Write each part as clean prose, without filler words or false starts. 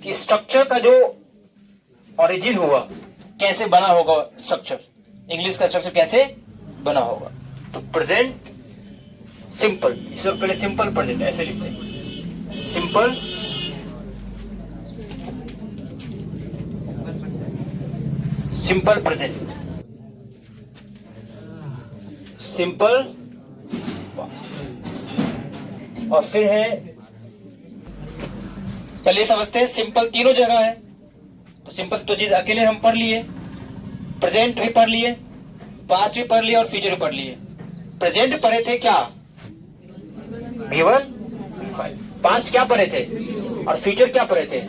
कि स्ट्रक्चर का जो ओरिजिन हुआ, कैसे बना होगा स्ट्रक्चर, इंग्लिश का स्ट्रक्चर कैसे बना होगा। तो प्रेजेंट सिंपल, इससे पहले सिंपल प्रेजेंट ऐसे लिखते हैं, simple simple present, simple past. और फिर है, पहले समझते हैं सिंपल तीनों जगह है। तो सिंपल तो चीज अकेले हम पढ़ लिए, प्रेजेंट भी पढ़ लिए, पास्ट भी पढ़ लिए और फ्यूचर भी पढ़ लिए। प्रेजेंट पढ़े थे क्या, V1 V5। पास्ट क्या पढ़े थे और फ्यूचर क्या पढ़े थे,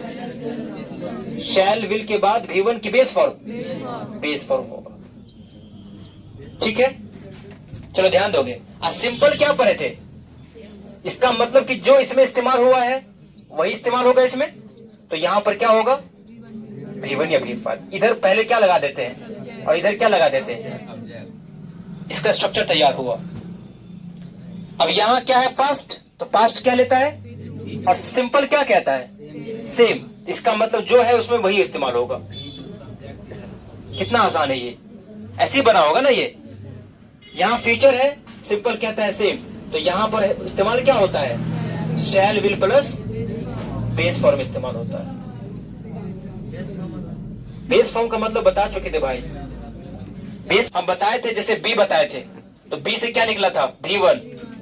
शैल विल के बाद V1 की बेस फॉर्म होगा। ठीक है, चलो ध्यान दोगे। सिंपल क्या पढ़े थे, इसका मतलब कि जो इसमें इस्तेमाल हुआ है वही इस्तेमाल होगा इसमें। तो यहां पर क्या होगा, V1 या V5। इधर पहले क्या लगा देते हैं और इधर क्या लगा देते हैं, इसका स्ट्रक्चर तैयार हुआ। अब यहां क्या है, पास्ट, तो पास्ट क्या लेता है और सिंपल क्या कहता है, सेम। इसका मतलब जो है उसमें वही इस्तेमाल होगा। कितना आसान है ये, ऐसे ही बना होगा ना ये। यहां फ्यूचर है, सिंपल कहता है सेम, तो यहां पर इस्तेमाल क्या होता है, शैल विल प्लस बेस फॉर्म इस्तेमाल होता है। बेस फॉर्म का मतलब बता चुके थे भाई, बेस हम बताए थे, जैसे बी बताए थे, तो बी से क्या निकला था, V1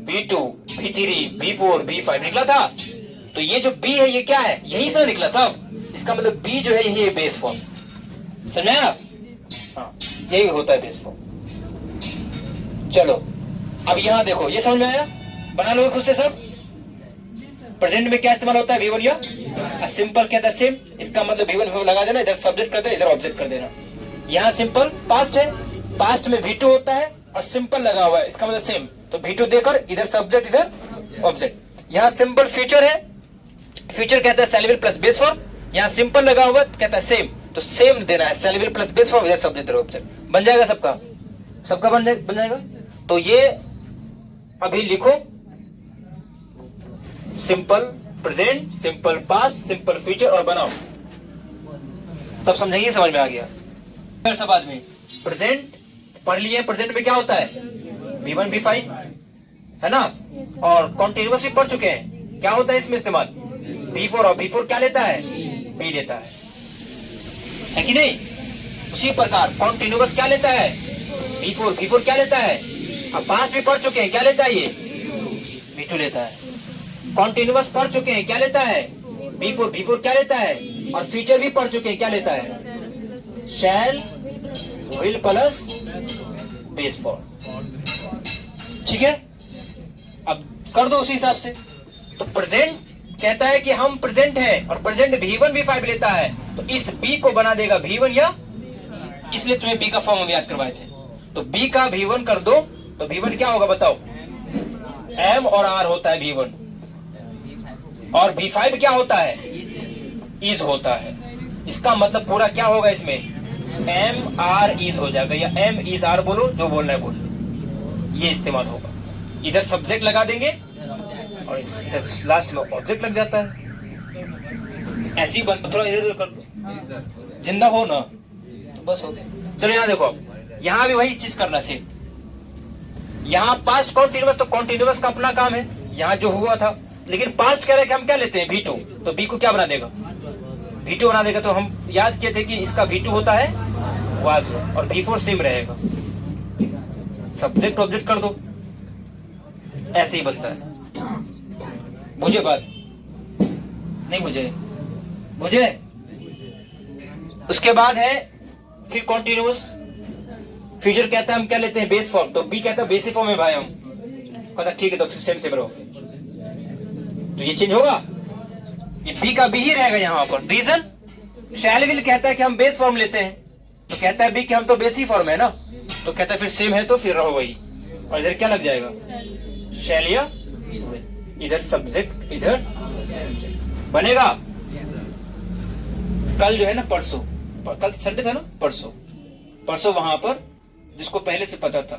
V2 V3 V4 V5 निकला था। तो ये जो बी है ये क्या है, यही से निकला सब। इसका मतलब बी जो है यही है बेस फॉर्म, समझे आप। हाँ, यही होता है बेस फॉर्म। चलो अब यहां देखो, ये समझ में आया, बना लो खुद से सब। प्रेजेंट में क्या इस्तेमाल होता है, V1 या सिंपल कहता है सेम। इसका मतलब V1 लगा देना, इधर सब्जेक्ट कर देना, इधर ऑब्जेक्ट कर देना। यहाँ सिंपल पास्ट है, पास्ट में V2 होता है और सिंपल लगा हुआ है, इसका मतलब सेम। तो V2 देकर इधर सब्जेक्ट इधर ऑब्जेक्ट। यहाँ सिंपल फ्यूचर है, फ्यूचर कहता है शैल विल प्लस बेस फॉर्म। यहाँ सिंपल लगा हुआ कहता है सेम, तो सेम देना है, शैल विल प्लस बेस फॉर्म, इधर सब्जेक्ट इधर ऑब्जेक्ट। बन जाएगा सबका, सबका बन जाएगा। तो ये अभी लिखो, simple present, simple past, simple future, और बनाओ, तब समझेंगे, समझ में आ गया। फिर सब आदमी प्रेजेंट पढ़ लिए, प्रेजेंट में क्या होता है, V1 V5 है ना, और कॉन्टिन्यूअस भी पढ़ चुके हैं, क्या होता है इसमें इस्तेमाल, V4, और V4 क्या लेता है, B लेता है कि नहीं। उसी प्रकार कॉन्टिन्यूअस क्या लेता है, V4 क्या लेता है, अब पास्ट भी पढ़ चुके हैं, क्या लेता है ये, V2 लेता है। कॉन्टिन्यूअस पढ़ चुके हैं, क्या लेता है, V4 क्या लेता है, और फ्यूचर भी पढ़ चुके हैं, क्या लेता है, शैल विल प्लस बेस फॉर्म। ठीक है, अब कर दो उसी हिसाब से। तो प्रेजेंट कहता है कि हम प्रेजेंट है, और प्रेजेंट V1 V5 लेता है, तो इस B को बना देगा V1 या, इसलिए तुम्हें B का फॉर्म हम याद करवाए थे। तो B का V1 कर दो, तो V1 क्या होगा बताओ, M और R होता है V1, और V5 क्या होता है, इज होता है। इसका मतलब पूरा क्या होगा इसमें, M R इज हो जाएगा, या M इज R बोलो, जो बोलना है बोलो, ये इस्तेमाल होगा। इधर सब्जेक्ट लगा देंगे और इधर लास्ट में ऑब्जेक्ट लग जाता है। ऐसी बन, थोड़ा इधर कर लो, जिंदा हो ना, तो बस हो गया। चलो यहाँ देखो, यहाँ भी वही चीज करना सेम। यहाँ पास्ट कॉन्टिन्यूअस, तो कॉन्टिन्यूअस का अपना काम है, यहाँ जो हुआ था। लेकिन पास्ट कह रहे हैं कि हम क्या लेते हैं, V2, तो B को क्या बना देगा, V2 बना देगा। तो हम याद किए थे कि इसका V2 होता है वाज, और V4 सेम रहेगा। सब्जेक्ट ऑब्जेक्ट कर दो, ऐसे ही बनता है। मुझे बात नहीं, मुझे उसके बाद है फिर कॉन्टिन्यूअस। फ्यूचर कहता है हम क्या लेते हैं, बेस फॉर्म, तो B कहता है बेसिक फॉर्म है भाई हम, कहता ठीक है, तो फिर सेम रहो। तो ये चेंज होगा, ये B का B ही रहेगा यहाँ पर। रीजन, शैल विल कहता है कि हम बेस फॉर्म लेते हैं, तो कहता है B कि हम तो बेसिक फॉर्म है ना, तो कहता है फिर सेम है, तो फिर रहो वही। और इधर क्या लग जाएगा, शैल या, इधर सब्जेक्ट, इधर बनेगा। कल जो है ना, परसों, कल संडे था ना, परसों वहां पर जिसको पहले से पता था,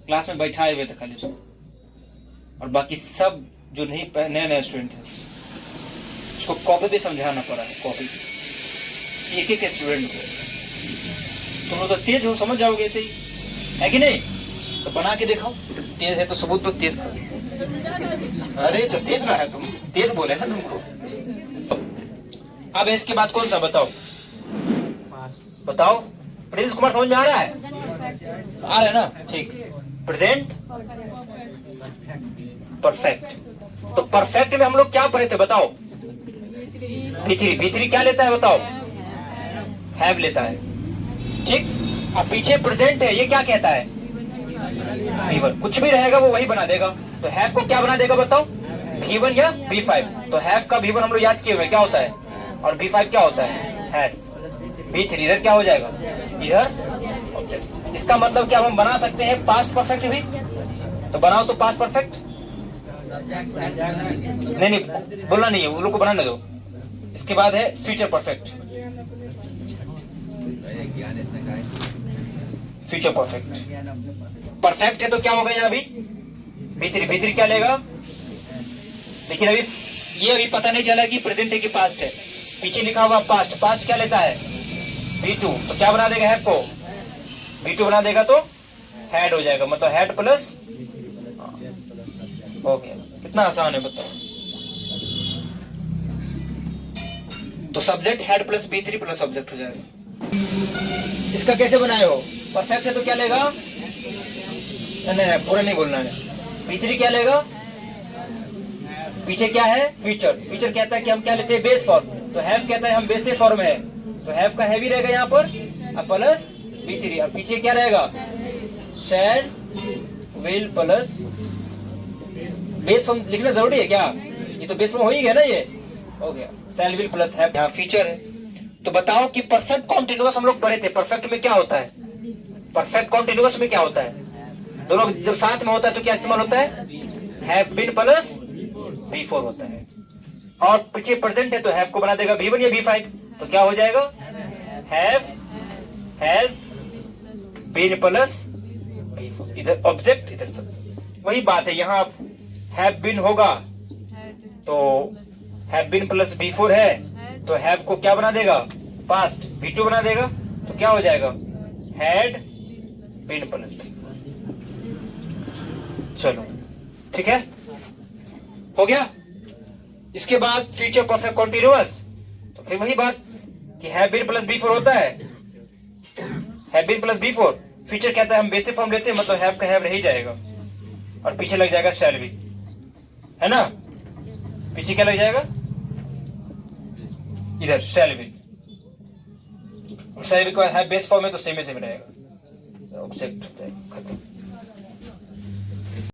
क्लास में बैठाए हुए थे खाली उसको, और बाकी सब जो नहीं, नया स्टूडेंट है, इसको कॉपी भी समझाना पड़ा है, कॉपी एक एक स्टूडेंट को। तुम लोग तो तेज हो, समझ जाओगे ऐसे ही, है कि नहीं? तो बना के दिखाओ, तेज है तो सबूत तो तेज कर। अरे तो तेज रहा है, तुम तेज बोले ना तुमको। अब इसके बाद कौन सा बताओ, बताओ। प्रिंस कुमार समझ में आ रहा है? आ रहा है ना? ठीक। Present perfect. तो परफेक्ट में हम लोग क्या पढ़े थे बताओ? B3। B3 क्या लेता है बताओ? हैव लेता है, ठीक। अब पीछे प्रेजेंट है, ये क्या कहता है? B1। कुछ भी रहेगा वो वही बना देगा। तो हैव को क्या बना देगा बताओ? B1 या B5। तो हैव का B1 हम लोग याद किए हुए क्या होता है, और B5 क्या होता है? हैज। B3 इधर क्या हो जाएगा? इधर ऑब्जेक्ट। इसका मतलब क्या हम बना सकते हैं पास्ट परफेक्ट भी? तो बनाओ तो पास्ट परफेक्ट। नहीं नहीं बोलना नहीं है, उन लोग को बनाने दो। इसके बाद है future perfect. Future perfect. Perfect है तो क्या होगा यहाँ अभी? B3 क्या लेगा? लेकिन अभी ये अभी पता नहीं चला कि प्रेजेंट है कि पास्ट है। पीछे लिखा हुआ पास्ट, पास्ट क्या लेता है? B2। तो क्या बना देगा? हैव को B2 बना देगा तो हैड हो जाएगा, मतलब हैड प्लस हो गया। कितना आसान है बताओ। तो subject had plus B3 plus object हो जाएगा। इसका कैसे बनाए हो? परफेक्ट है तो क्या लेगा? नहीं पूरा नहीं बोलना है। B3 क्या लेगा? पीछे क्या है? फ्यूचर। फ्यूचर कहता है कि हम क्या लेते हैं? Base form. तो हैव कहता है हम बेस फॉर्म है, तो हैव का हैवी रहेगा यहाँ पर प्लस B3। अब पीछे क्या रहेगा? शैल विल प्लस बेस फॉर्म। लिखना जरूरी है क्या? ये तो बेस फॉर्म हो ही गया ना, ये हो गया। शैल विल प्लस हैव, यहाँ फ्यूचर है। तो बताओ कि परफेक्ट कॉन्टिन्यूअस हम लोग पढ़े थे, परफेक्ट में क्या होता है? परफेक्ट कॉन्टिन्यूअस में क्या होता है? दोनों जब साथ में होता है तो क्या इस्तेमाल होता है? हैव बीन प्लस B4 होता है। और पीछे प्रेजेंट है तो हैव को बना देगा B1 या B5। तो क्या हो जाएगा? Have has been plus B4। इधर ऑब्जेक्ट इधर सब्जेक्ट। वही बात है, यहाँ हैव बीन होगा तो हैव बीन प्लस B4 है, तो हैव को क्या बना देगा? पास्ट B2 बना देगा। तो क्या हो जाएगा? Had been plus B4। चलो ठीक है, हो गया। इसके बाद फ्यूचर परफेक्ट कॉन्टिन्यूअस, तो फिर वही बात कि हैव बीन प्लस B4 होता है। Have been plus B4। Future कहता है हम बेसिक फॉर्म लेते हैं, मतलब हैव का हैव रह ही जाएगा और पीछे लग जाएगा शैल बी, है ना? पीछे क्या लग जाएगा? इधर शैल बी। शैल बी का हैव बेस फॉर्म है तो सेम ही सेम रहेगा, ऑब्जेक्ट खत्म।